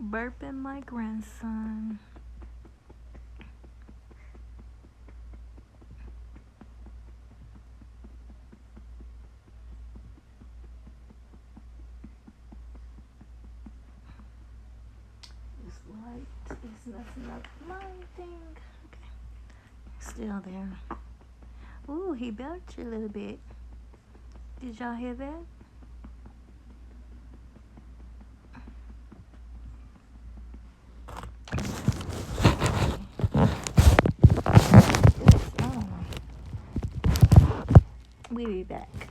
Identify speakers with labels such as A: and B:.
A: Burping my grandson. This light is messing up my thing. Okay. Still there. Ooh, he belched a little bit. Did y'all hear that? I don't know. We'll be back.